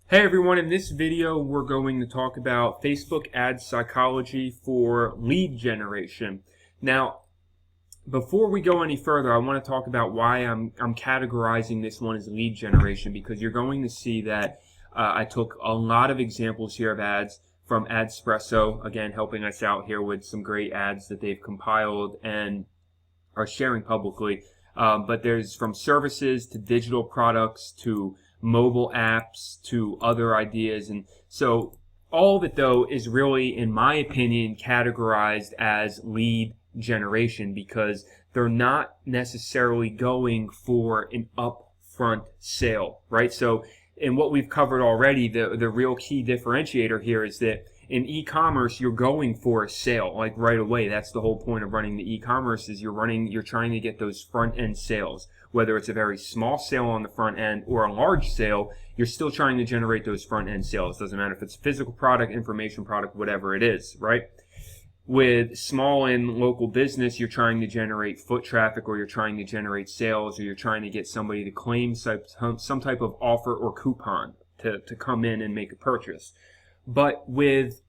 Hey everyone, in this video we're going to talk about Facebook ad psychology for lead generation. Now, before we go any further, I want to talk about why I'm categorizing this one as lead generation, because you're going to see that I took a lot of examples here of ads from Adspresso, again helping us out here with some great ads that they've compiled and are sharing publicly. But there's from services to digital products to mobile apps to other ideas. And so all of it, though, is really, in my opinion, categorized as lead generation because they're not necessarily going for an upfront sale, right? So in what we've covered already, the real key differentiator here is that in e-commerce, you're going for a sale like right away. That's the whole point of running the e-commerce is you're trying to get those front end sales. Whether it's a very small sale on the front end or a large sale, you're still trying to generate those front end sales. Doesn't matter if it's physical product, information product, whatever it is, right? With small and local business, you're trying to generate foot traffic, or you're trying to generate sales, or you're trying to get somebody to claim some type of offer or coupon to come in and make a purchase. But with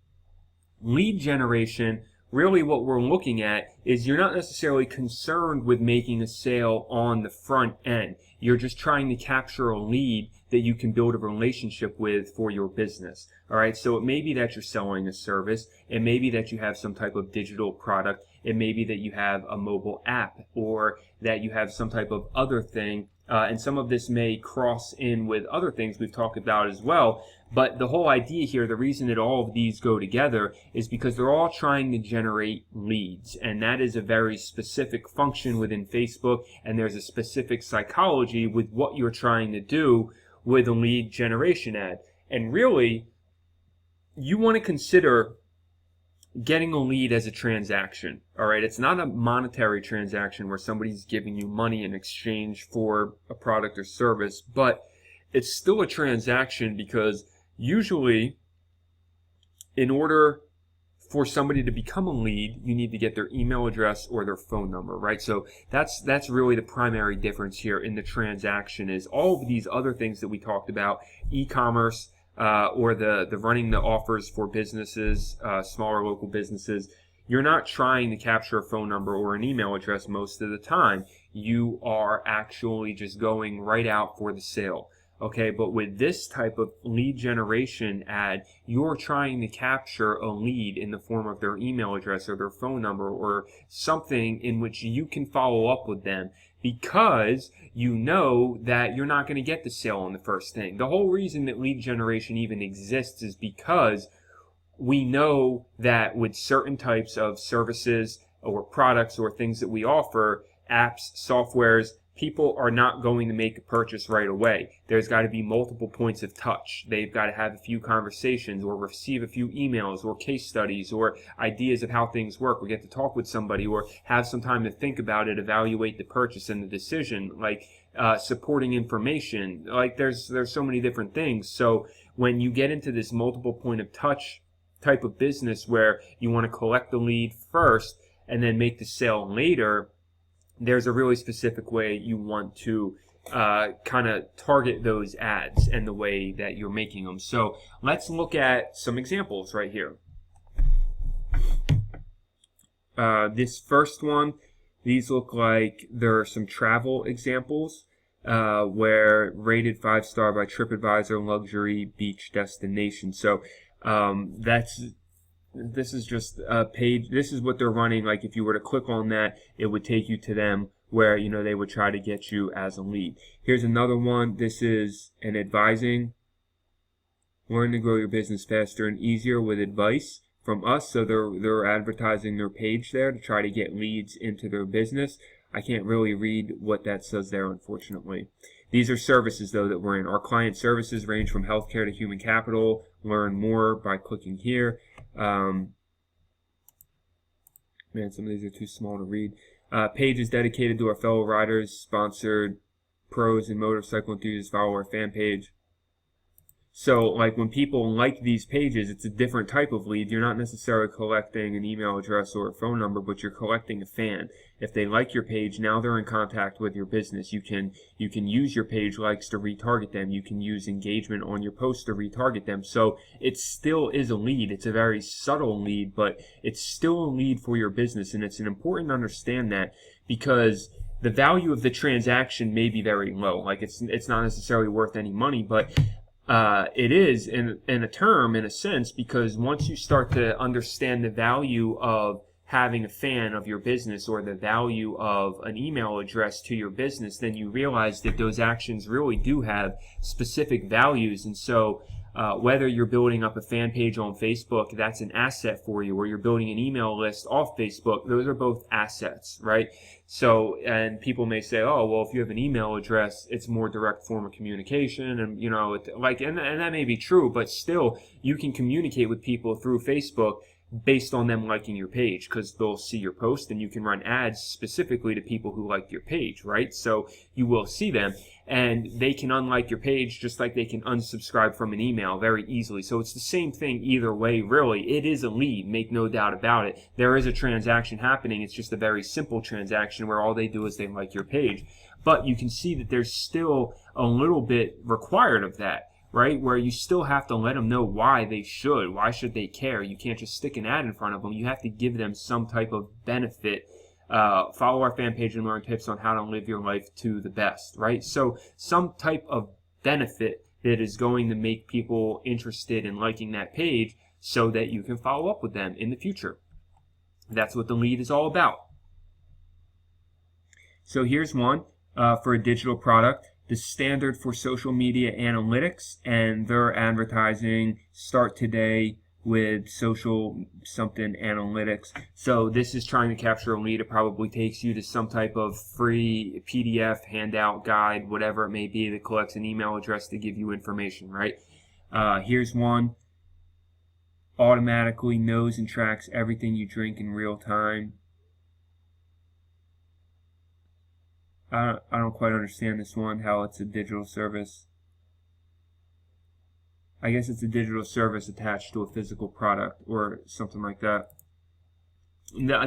lead generation, really what we're looking at is you're not necessarily concerned with making a sale on the front end. You're just trying to capture a lead that you can build a relationship with for your business. All right, so it may be that you're selling a service. It may be that you have some type of digital product. It may be that you have a mobile app, or that you have some type of other thing. And some of this may cross in with other things we've talked about as well. But the whole idea here, the reason that all of these go together is because they're all trying to generate leads. And that is a very specific function within Facebook. And there's a specific psychology with what you're trying to do with a lead generation ad. And really, you want to consider getting a lead as a transaction. All right, it's not a monetary transaction where somebody's giving you money in exchange for a product or service, but it's still a transaction because usually in order for somebody to become a lead, you need to get their email address or their phone number, right? So that's really the primary difference here in the transaction is all of these other things that we talked about, e-commerce, or the running the offers for businesses, smaller local businesses. You're not trying to capture a phone number or an email address most of the time. You are actually just going right out for the sale. Okay, but with this type of lead generation ad, you're trying to capture a lead in the form of their email address or their phone number or something in which you can follow up with them because you know that you're not going to get the sale on the first thing. The whole reason that lead generation even exists is because we know that with certain types of services or products or things that we offer, apps, softwares, people are not going to make a purchase right away. There's got to be multiple points of touch. They've got to have a few conversations or receive a few emails or case studies or ideas of how things work, or get to talk with somebody or have some time to think about it, evaluate the purchase and the decision, like supporting information. Like there's so many different things. So when you get into this multiple point of touch type of business where you want to collect the lead first and then make the sale later, there's a really specific way you want to kind of target those ads and the way that you're making them. So let's look at some examples right here. This first one, these look like there are some travel examples where rated 5-star by TripAdvisor, luxury beach destination. So this is just a page. This is what they're running. Like if you were to click on that, it would take you to them where, you know, they would try to get you as a lead. Here's another one. This is an advising. Learn to grow your business faster and easier with advice from us. So they're advertising their page there to try to get leads into their business. I can't really read what that says there, unfortunately. These are services, though, that we're in. Our client services range from healthcare to human capital. Learn more by clicking here. Man, some of these are too small to read. Page is dedicated to our fellow riders, sponsored pros and motorcycle enthusiasts. Follow our fan page. So like when people like these pages, it's a different type of lead. You're not necessarily collecting an email address or a phone number, but you're collecting a fan. If they like your page, now they're in contact with your business. You can use your page likes to retarget them. You can use engagement on your posts to retarget them. So it still is a lead. It's a very subtle lead, but it's still a lead for your business, and it's important to understand that, because the value of the transaction may be very low. Like it's not necessarily worth any money, but it is in a sense, because once you start to understand the value of having a fan of your business, or the value of an email address to your business, then you realize that those actions really do have specific values. And so whether you're building up a fan page on Facebook, that's an asset for you, or you're building an email list off Facebook, those are both assets, right? So, and people may say, oh, well, if you have an email address, it's a more direct form of communication, and and that may be true, but still, you can communicate with people through Facebook based on them liking your page, because they'll see your post, and you can run ads specifically to people who like your page, right? So you will see them, and they can unlike your page just like they can unsubscribe from an email very easily. So it's the same thing either way, really. It is a lead, make no doubt about it. There is a transaction happening. It's just a very simple transaction where all they do is they like your page. But you can see that there's still a little bit required of that, right? Where you still have to let them know why they should. Why should they care? You can't just stick an ad in front of them. You have to give them some type of benefit. Follow our fan page and learn tips on how to live your life to the best, right? So some type of benefit that is going to make people interested in liking that page so that you can follow up with them in the future. That's what the lead is all about. So here's one for a digital product. The standard for social media analytics, and their advertising start today with social something analytics. So this is trying to capture a lead. It probably takes you to some type of free PDF, handout, guide, whatever it may be, that collects an email address to give you information, right? Here's one. Automatically knows and tracks everything you drink in real time. I don't quite understand this one, how it's a digital service. I guess it's a digital service attached to a physical product or something like that.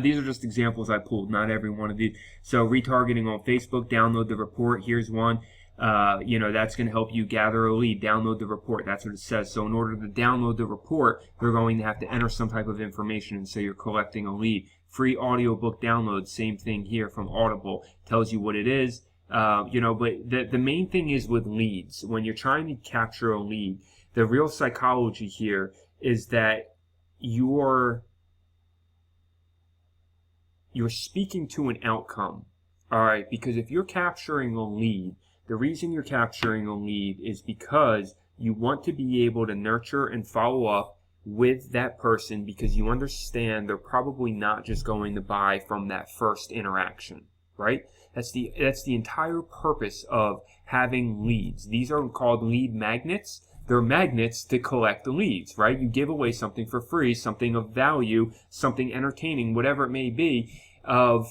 These are just examples I pulled, not every one of these. So retargeting on Facebook, download the report. Here's one. That's going to help you gather a lead. Download the report. That's what it says. So in order to download the report, you're going to have to enter some type of information and say you're collecting a lead. Free audiobook download, same thing here from Audible. Tells you what it is. But the main thing is with leads, when you're trying to capture a lead, the real psychology here is that you're speaking to an outcome. All right, because if you're capturing a lead, the reason you're capturing a lead is because you want to be able to nurture and follow up with that person, because you understand they're probably not just going to buy from that first interaction, right? That's the entire purpose of having leads. These are called lead magnets. They're magnets to collect the leads, right? You give away something for free, something of value, something entertaining, whatever it may be, of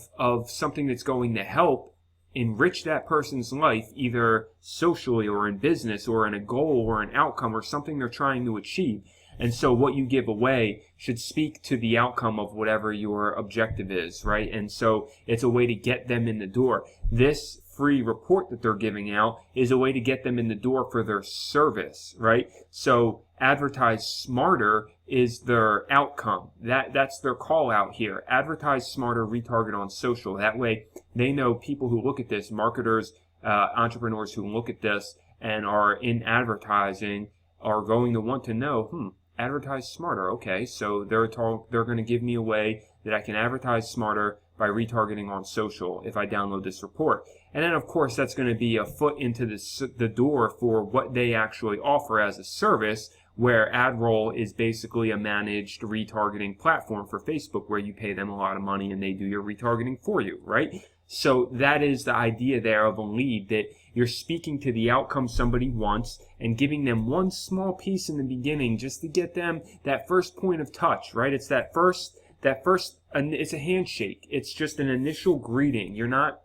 something that's going to help enrich that person's life, either socially or in business or in a goal or an outcome or something they're trying to achieve. And so what you give away should speak to the outcome of whatever your objective is, right? And so it's a way to get them in the door. This free report that they're giving out is a way to get them in the door for their service, right? So advertise smarter is their outcome. That's their call out here. Advertise smarter, retarget on social. That way they know people who look at this, marketers, entrepreneurs who look at this and are in advertising are going to want to know, advertise smarter. Okay, so they're going to give me a way that I can advertise smarter by retargeting on social if I download this report. And then, of course, that's going to be a foot into the door for what they actually offer as a service, where AdRoll is basically a managed retargeting platform for Facebook where you pay them a lot of money and they do your retargeting for you, right? So that is the idea there of a lead, that you're speaking to the outcome somebody wants and giving them one small piece in the beginning just to get them that first point of touch, right? It's that first, it's a handshake. It's just an initial greeting. You're not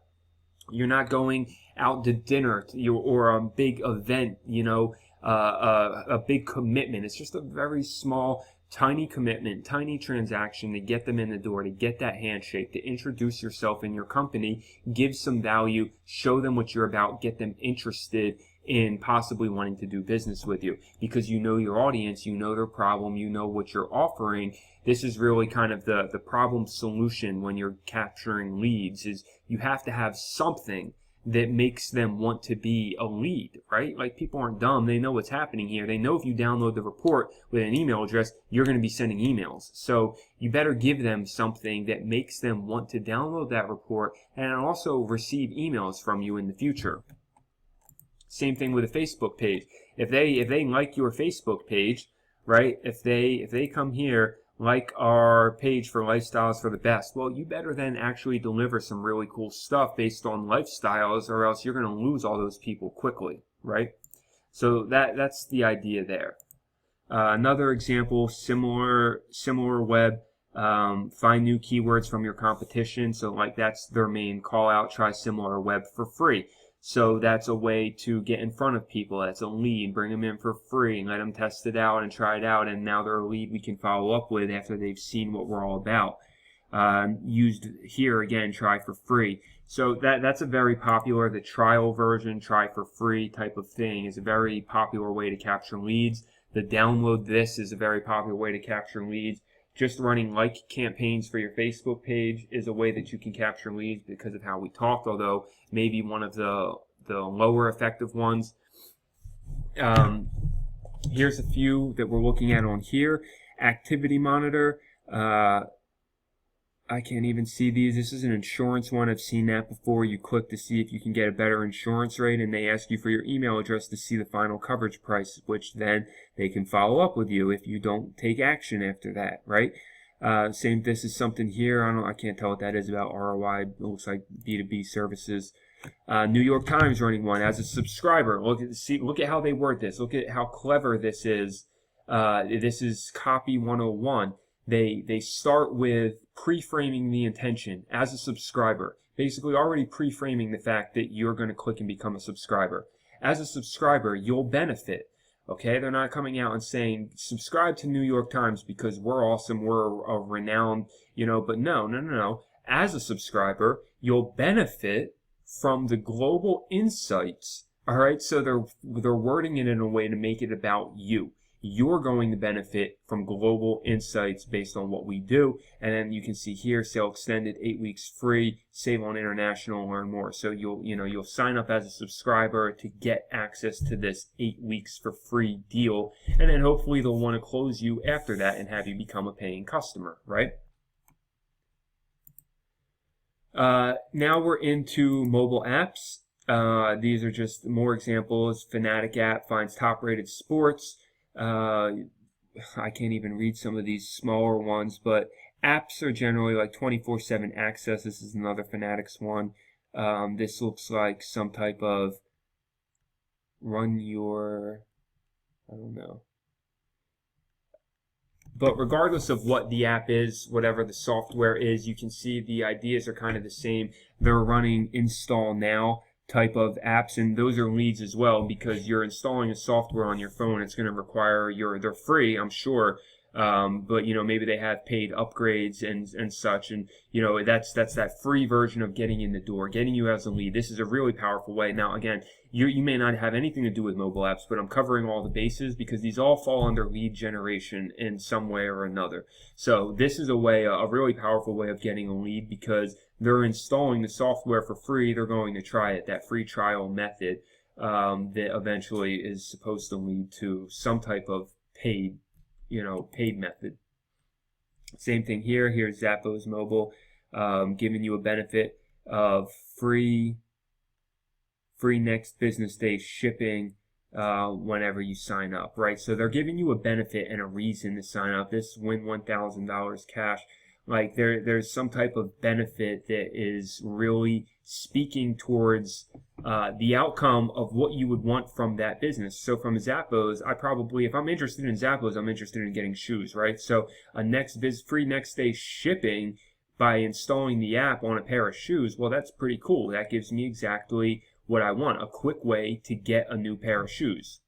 going out to dinner or a big event, a big commitment. It's just a very small, tiny commitment, tiny transaction to get them in the door, to get that handshake, to introduce yourself and your company, give some value, show them what you're about, get them interested in possibly wanting to do business with you, because you know your audience, you know their problem, you know what you're offering. This is really kind of the problem solution when you're capturing leads, is you have to have something that makes them want to be a lead, right? Like, people aren't dumb. They know what's happening here. They know if you download the report with an email address, you're going to be sending emails. So you better give them something that makes them want to download that report and also receive emails from you in the future. Same thing with a Facebook page. If they like your Facebook page, right? If they come here, like our page for Lifestyles for the Best, well, you better then actually deliver some really cool stuff based on lifestyles, or else you're going to lose all those people quickly, right? So that's the idea there. Another example, similar web. Find new keywords from your competition. So like, that's their main call out. Try similar web for free. So that's a way to get in front of people. That's a lead. Bring them in for free and let them test it out and try it out. And now they're a lead we can follow up with after they've seen what we're all about. Used here again, try for free. So that's a very popular, the trial version, try for free type of thing, is a very popular way to capture leads. The download this is a very popular way to capture leads. Just running like campaigns for your Facebook page is a way that you can capture leads because of how we talked, although maybe one of the lower effective ones. Here's a few that we're looking at on here. Activity Monitor. I can't even see these. This is an insurance one. I've seen that before. You click to see if you can get a better insurance rate, and they ask you for your email address to see the final coverage price, which then they can follow up with you if you don't take action after that, right? This is something here. I can't tell what that is about ROI. It looks like B2B services. New York Times running one as a subscriber. Look at how they word this. Look at how clever this is. This is copy 101. They start with pre-framing the intention as a subscriber, basically already pre-framing the fact that you're going to click and become a subscriber. As a subscriber, you'll benefit. Okay, they're not coming out and saying subscribe to New York Times because we're awesome, we're a renowned, but no. As a subscriber, you'll benefit from the global insights. All right, so they're wording it in a way to make it about you. You're going to benefit from global insights based on what we do. And then you can see here, sale extended, 8 weeks free, save on international, learn more. So you'll sign up as a subscriber to get access to this 8 weeks for free deal. And then hopefully they'll want to close you after that and have you become a paying customer, right? Now we're into mobile apps. These are just more examples. Fanatic app finds top-rated sports. I can't even read some of these smaller ones, but apps are generally like 24/7 access. This is another Fanatics one. This looks like some type of I don't know. But regardless of what the app is, whatever the software is, you can see the ideas are kind of the same. They're running install now type of apps, and those are leads as well, because you're installing a software on your phone. It's going to require they're free, I'm sure, but maybe they have paid upgrades and such, and that's that free version of getting in the door, getting you as a lead. This is a really powerful way. Now again, you may not have anything to do with mobile apps, but I'm covering all the bases because these all fall under lead generation in some way or another. So this is a really powerful way of getting a lead, because they're installing the software for free. They're going to try it, that free trial method that eventually is supposed to lead to some type of paid method. Same thing here. Here's Zappos Mobile, giving you a benefit of free next business day shipping whenever you sign up, right? So they're giving you a benefit and a reason to sign up. This win $1,000 cash. Like there's some type of benefit that is really speaking towards the outcome of what you would want from that business. So from Zappos, if I'm interested in Zappos, I'm interested in getting shoes, right? So free next day shipping by installing the app on a pair of shoes, well, that's pretty cool. That gives me exactly what I want, a quick way to get a new pair of shoes.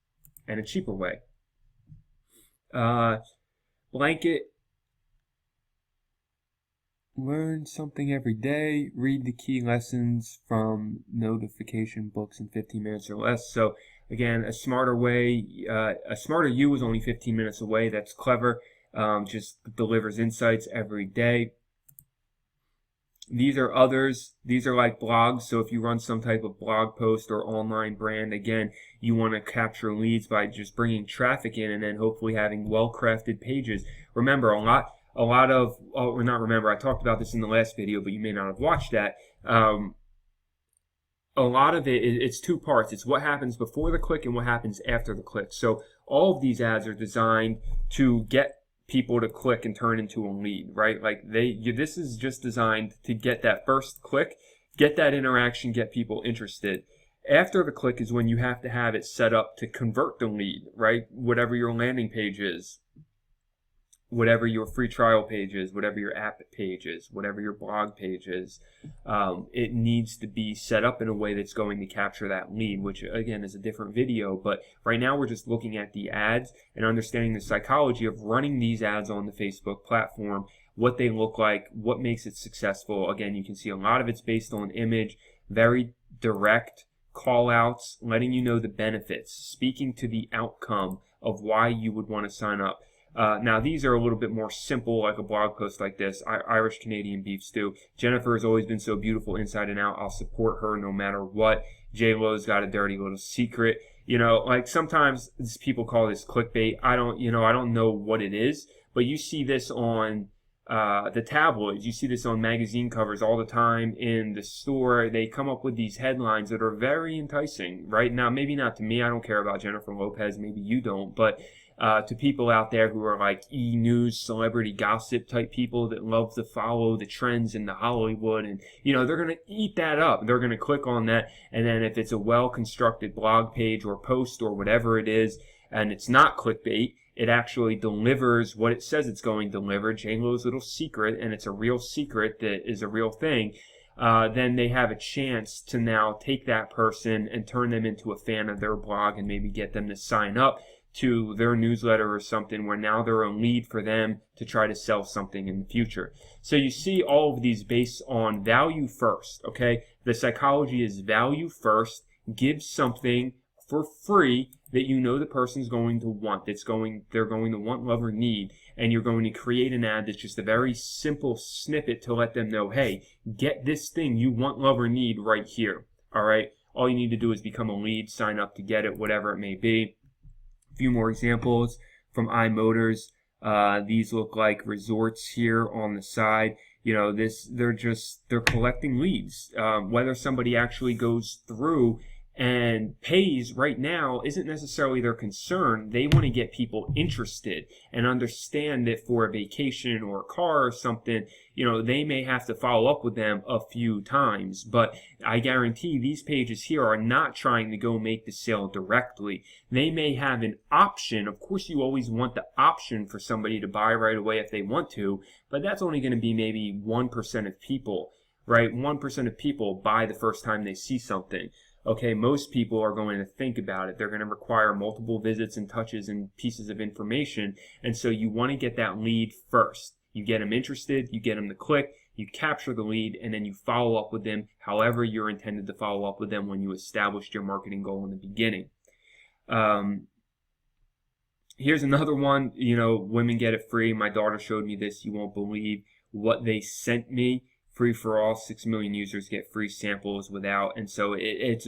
and a cheaper way. Blanket. Learn something every day. Read the key lessons from notification books in 15 minutes or less. So again, a smarter way, a smarter you is only 15 minutes away. That's clever. Just delivers insights every day. These are others. These are like blogs. So if you run some type of blog post or online brand, again, you want to capture leads by just bringing traffic in and then hopefully having well-crafted pages. Remember, I talked about this in the last video, but you may not have watched that. A lot of it's two parts. It's what happens before the click and what happens after the click. So all of these ads are designed to get people to click and turn into a lead, right? Like this is just designed to get that first click, get that interaction, get people interested. After the click is when you have to have it set up to convert the lead, right? Whatever your landing page is, whatever your free trial page is, whatever your app page is, whatever your blog page is, it needs to be set up in a way that's going to capture that lead, which again is a different video. But right now we're just looking at the ads and understanding the psychology of running these ads on the Facebook platform, what they look like, what makes it successful. Again, you can see a lot of it's based on image, very direct call outs, letting you know the benefits, speaking to the outcome of why you would want to sign up. Now, these are a little bit more simple, like a blog post like this. Irish Canadian beef stew. Jennifer has always been so beautiful inside and out. I'll support her no matter what. J-Lo's got a dirty little secret. You know, like sometimes people call this clickbait. I don't know what it is, but you see this on the tabloids. You see this on magazine covers all the time in the store. They come up with these headlines that are very enticing, right? Now, maybe not to me. I don't care about Jennifer Lopez. Maybe you don't, but to people out there who are like e-news, celebrity gossip type people that love to follow the trends in the Hollywood, and they're going to eat that up. They're going to click on that, and then if it's a well-constructed blog page or post or whatever it is, and it's not clickbait, it actually delivers what it says it's going to deliver, J-Lo's little secret, and it's a real secret that is a real thing, then they have a chance to now take that person and turn them into a fan of their blog and maybe get them to sign up to their newsletter or something, where now they're a lead for them to try to sell something in the future. So you see all of these based on value first, okay? The psychology is value first. Give something for free that the person's going to want, they're going to want, love, or need, and you're going to create an ad that's just a very simple snippet to let them know, hey, get this thing you want, love, or need right here, all right? All you need to do is become a lead, sign up to get it, whatever it may be. Few more examples from iMotors. These look like resorts here on the side. They're collecting leads. Whether somebody actually goes through and pays right now isn't necessarily their concern. They want to get people interested and understand that for a vacation or a car or something, they may have to follow up with them a few times. But I guarantee these pages here are not trying to go make the sale directly. They may have an option. Of course, you always want the option for somebody to buy right away if they want to, but that's only going to be maybe 1% of people, right? 1% of people buy the first time they see something. Okay, most people are going to think about it. They're going to require multiple visits and touches and pieces of information. And so you want to get that lead first. You get them interested, you get them to click, you capture the lead, and then you follow up with them however you're intended to follow up with them when you established your marketing goal in the beginning. Here's another one. Women get it free. My daughter showed me this. You won't believe what they sent me. Free for all, 6 million users get free samples without, and so it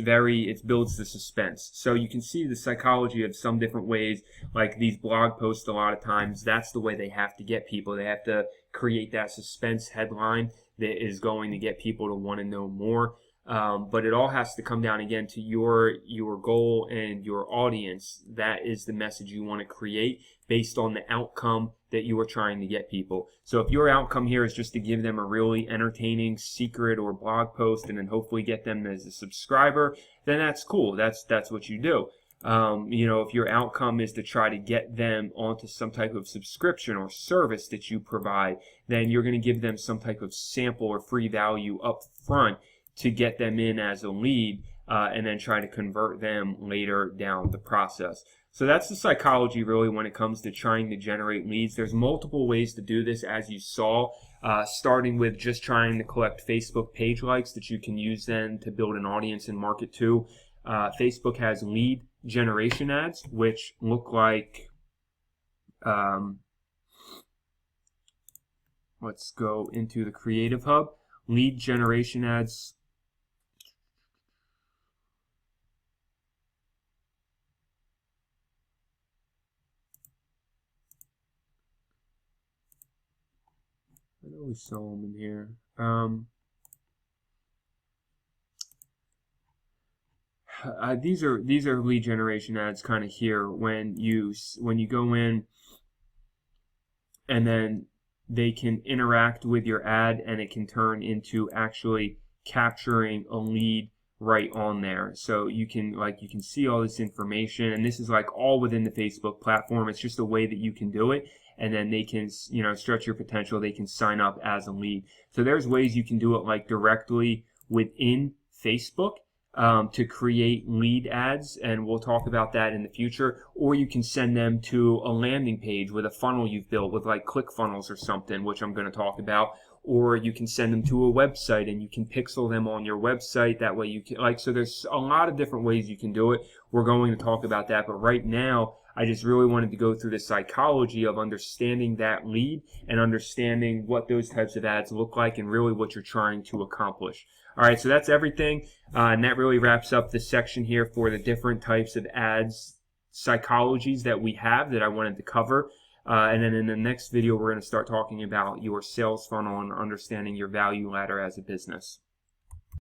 builds the suspense. So you can see the psychology of some different ways, like these blog posts a lot of times, that's the way they have to get people. They have to create that suspense headline that is going to get people to want to know more. But it all has to come down again to your goal and your audience. That is the message you want to create based on the outcome that you are trying to get people. So if your outcome here is just to give them a really entertaining secret or blog post and then hopefully get them as a subscriber, then that's cool. That's what you do. If your outcome is to try to get them onto some type of subscription or service that you provide, then you're going to give them some type of sample or free value up front to get them in as a lead, and then try to convert them later down the process. So that's the psychology really when it comes to trying to generate leads. There's multiple ways to do this, as you saw, starting with just trying to collect Facebook page likes that you can use then to build an audience and market to. Facebook has lead generation ads, which look like, let's go into the Creative Hub. Lead generation ads. I know we saw them in here. These are lead generation ads kind of here when you go in, and then they can interact with your ad, and it can turn into actually capturing a lead right on there. So you can see all this information, and this is like all within the Facebook platform. It's just a way that you can do it, and then they can, you know, stretch your potential. They can sign up as a lead. So there's ways you can do it like directly within Facebook to create lead ads, and we'll talk about that in the future. Or you can send them to a landing page with a funnel you've built with like ClickFunnels or something, which I'm going to talk about. Or you can send them to a website and you can pixel them on your website. That way you can, so there's a lot of different ways you can do it. We're going to talk about that, but right now I just really wanted to go through the psychology of understanding that lead and understanding what those types of ads look like and really what you're trying to accomplish. All right, so that's everything, and that really wraps up this section here for the different types of ads psychologies that we have that I wanted to cover. And then in the next video, we're going to start talking about your sales funnel and understanding your value ladder as a business.